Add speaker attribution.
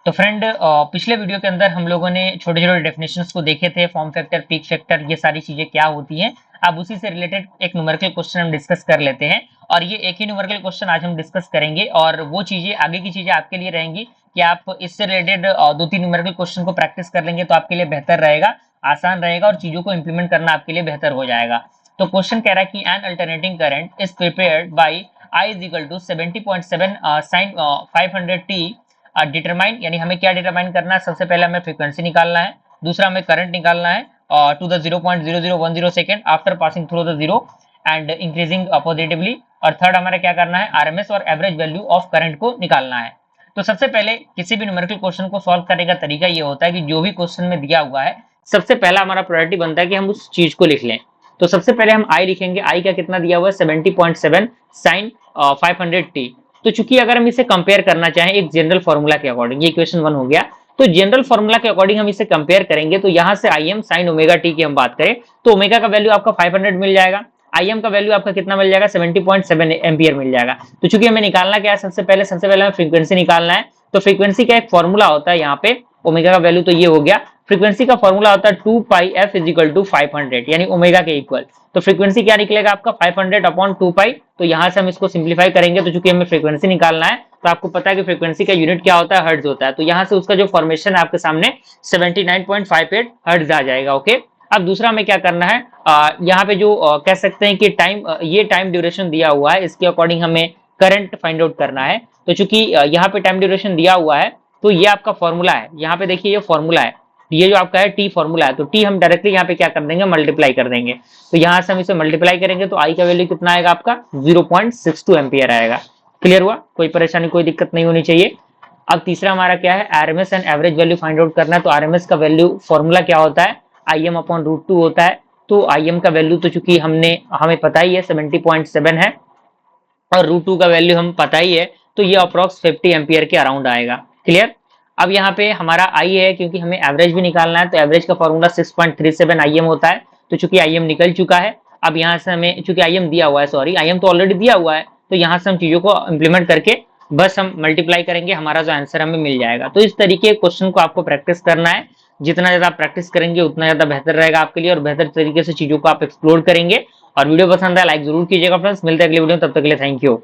Speaker 1: तो फ्रेंड पिछले वीडियो के अंदर हम लोगों ने छोटे छोटे डेफिनेशंस को देखे थे, फॉर्म फैक्टर, पीक फैक्टर, ये सारी चीजें क्या होती हैं। अब उसी से रिलेटेड एक न्यूमेरिकल क्वेश्चन हम डिस्कस कर लेते हैं और ये एक ही न्यूमेरिकल क्वेश्चन आज हम डिस्कस करेंगे और वो चीजें आगे की चीजें आपके लिए रहेंगी कि आप इससे रिलेटेड दो तीन न्यूमेरिकल क्वेश्चन को प्रैक्टिस कर लेंगे तो आपके लिए बेहतर रहेगा, आसान रहेगा और चीजों को इंप्लीमेंट करना आपके लिए बेहतर हो जाएगा। तो क्वेश्चन कह रहा है कि N alternating current is prepared by I is equal to 70.7 sin 500t determine, यानी हमें क्या डिटरमाइन करना है, सबसे पहले हमें फ्रीक्वेंसी निकालना है, दूसरा हमें करंट निकालना है to the 0.0010 second after passing through the zero and increasing positively, और थर्ड हमारा क्या करना है, आरएमएस और एवरेज वैल्यू ऑफ करंट को निकालना है। तो सबसे पहले किसी भी न्यूमेरिकल क्वेश्चन को सॉल्व करने का तरीका ये होता है कि जो भी क्वेश्चन में दिया हुआ है सबसे पहला हमारा प्रायोरिटी बनता है कि हम उस चीज को लिख लें। तो सबसे पहले हम आई लिखेंगे, आई का कितना दिया हुआ है 70.7 साइन 500t। तो चूंकि अगर हम इसे कंपेयर करना चाहें एक जनरल फॉर्मूला के अकॉर्डिंग, ये इक्वेशन 1 हो गया, तो जनरल फॉर्मूला के अकॉर्डिंग हम इसे कंपेयर करेंगे तो यहां से I am sine omega T की हम बात करें तो ओमेगा का वैल्यू आपका 500 मिल जाएगा, आई एम का वैल्यू आपका कितना मिल जाएगा 70.7 एम्पियर मिल जाएगा। तो चूंकि हमें निकालना क्या है, सबसे पहले हमें फ्रीक्वेंसी निकालना है। तो फ्रीक्वेंसी का एक फॉर्मूला होता है यहाँ पे, ओमेगा का वैल्यू तो ये हो गया, फ्रीक्वेंसी का फॉर्मूला होता है 2 पाई एफ इज इक्वल टू 500, यानी ओमेगा के इक्वल। तो फ्रीक्वेंसी क्या निकलेगा आपका 500 अपॉन 2 पाई। तो यहां से हम इसको सिंप्लीफाई करेंगे तो चूंकि हमें फ्रीक्वेंसी निकालना है तो आपको पता है कि फ्रीक्वेंसी का यूनिट क्या होता है, हर्ट्ज होता है। तो यहां से उसका जो फॉर्मेशन है आपके सामने 79.58 हर्ट्ज आ जाएगा। ओके, अब दूसरा हमें क्या करना है, यहाँ पे जो कह सकते हैं कि टाइम, ये टाइम ड्यूरेशन दिया हुआ है, इसके अकॉर्डिंग हमें करंट फाइंड आउट करना है। तो चूंकि यहाँ पे टाइम ड्यूरेशन दिया हुआ है तो ये आपका फॉर्मूला है, यहाँ पे देखिए ये फॉर्मूला है, ये जो आपका है टी फॉर्मूला है, तो टी हम डायरेक्टली यहाँ पे क्या कर देंगे, मल्टीप्लाई कर देंगे। तो यहाँ से हम इसे मल्टीप्लाई करेंगे तो आई का वैल्यू कितना आएगा आपका 0.62 एम्पियर आएगा। क्लियर हुआ, कोई परेशानी कोई दिक्कत नहीं होनी चाहिए। अब तीसरा हमारा क्या है, RMS and average value find out करना है। तो आरएमएस का वैल्यू फॉर्मूला क्या होता है, आई एम अपॉन रूट 2 होता है। तो आई एम का वैल्यू तो चूंकि हमें पता ही है 70.7 है और रूट 2 का वैल्यू हम पता ही है, तो ये अप्रॉक्स 50 एम्पियर के अराउंड आएगा। क्लियर। अब यहाँ पे हमारा आई है, क्योंकि हमें एवरेज भी निकालना है तो एवरेज का फॉर्मूला 6.37 आई एम होता है। तो चूंकि आई एम निकल चुका है, अब यहाँ से हमें, चूंकि आई एम दिया हुआ है, सॉरी आई एम तो ऑलरेडी दिया हुआ है, तो यहाँ से हम चीजों को इम्प्लीमेंट करके बस हम मल्टीप्लाई करेंगे, हमारा जो आंसर हमें मिल जाएगा। तो इस तरीके क्वेश्चन को आपको प्रैक्टिस करना है, जितना ज्यादा आप प्रैक्टिस करेंगे उतना ज्यादा बेहतर रहेगा आपके लिए और बेहतर तरीके से चीजों को आप एक्सप्लोर करेंगे। और वीडियो पसंद है लाइक जरूर कीजिएगा फ्रेंड्स, मिलते हैं अगले वीडियो में, तब तक के लिए थैंक यू।